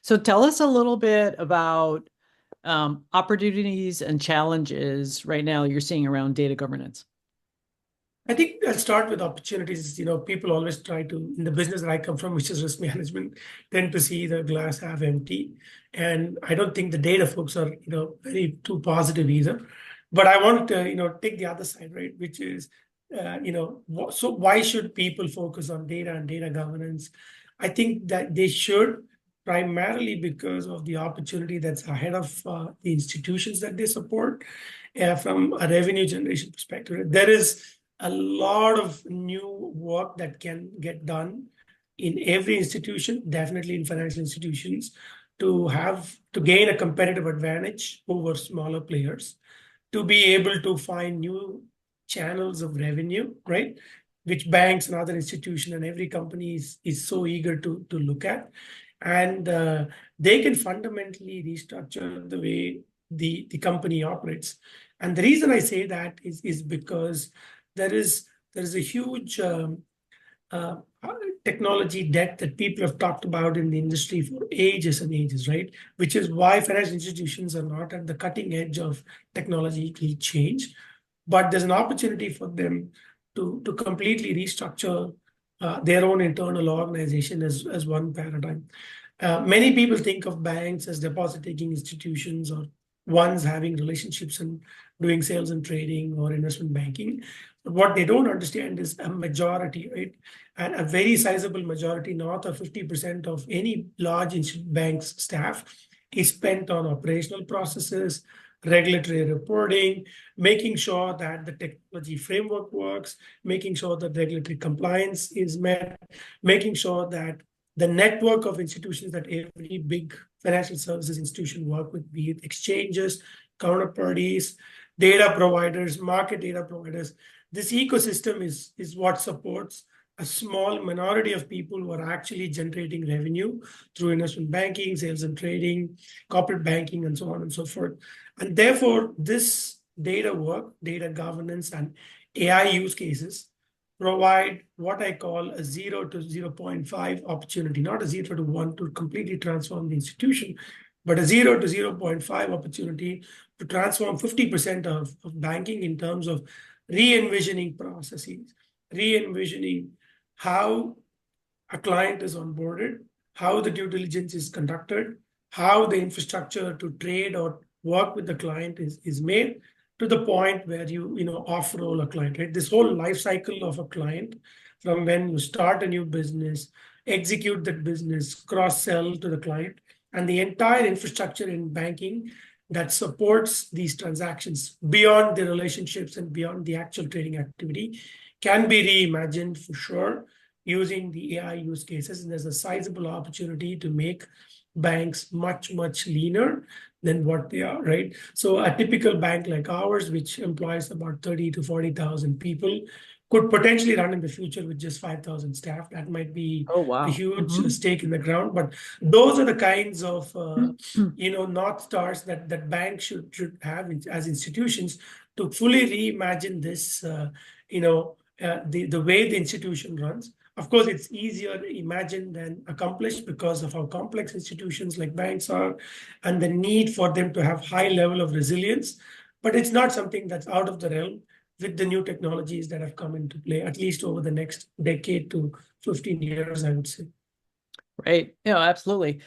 So tell us a little bit about opportunities and challenges right now you're seeing around data governance. I think I'll start with opportunities. People always try to, in the business that I come from, which is risk management, tend to see the glass half empty. And I don't think the data folks are, very too positive either. But I want to, take the other side, right? Which is, so why should people focus on data and data governance? I think that they should primarily because of the opportunity that's ahead of the institutions that they support from a revenue generation perspective. There is a lot of new work that can get done in every institution, definitely in financial institutions, to gain a competitive advantage over smaller players, to be able to find new channels of revenue, right? Which banks and other institutions and every company is so eager to look at. And they can fundamentally restructure the way the company operates. And the reason I say that is because there is a huge uh, technology debt that people have talked about in the industry for ages and ages, right? Which is why financial institutions are not at the cutting edge of technological change. But there's an opportunity for them to completely restructure their own internal organization as one paradigm. Many people think of banks as deposit-taking institutions or ones having relationships and doing sales and trading or investment banking. But what they don't understand is a majority, right? And a very sizable majority, north of 50% of any large bank's staff is spent on operational processes, regulatory reporting, making sure that the technology framework works, making sure that regulatory compliance is met, making sure that the network of institutions that every big financial services institution work with, be it exchanges, counterparties, data providers, market data providers. This ecosystem is what supports a small minority of people who are actually generating revenue through investment banking, sales and trading, corporate banking, and so on and so forth. And therefore, this data work, data governance, and AI use cases provide what I call a 0 to 0.5 opportunity, not a 0 to 1 to completely transform the institution, but a 0 to 0.5 opportunity to transform 50% of banking in terms of re-envisioning processes, re-envisioning how a client is onboarded, how the due diligence is conducted, how the infrastructure to trade or work with the client is made, to the point where you off-roll a client, right? This whole life cycle of a client, from when you start a new business, execute that business, cross-sell to the client, and the entire infrastructure in banking that supports these transactions beyond the relationships and beyond the actual trading activity can be reimagined for sure using the AI use cases. And there's a sizable opportunity to make banks much, much leaner than what they are, right? So a typical bank like ours, which employs about 30 to 40,000 people, could potentially run in the future with just 5,000 staff. That might be Oh, a wow. huge stake in the ground, but those are the kinds of north stars that banks should have as institutions to fully reimagine this. The way the institution runs. Of course, it's easier to imagine than accomplish because of how complex institutions like banks are and the need for them to have high level of resilience. But it's not something that's out of the realm with the new technologies that have come into play, at least over the next decade to 15 years, I would say. Right. Yeah, absolutely.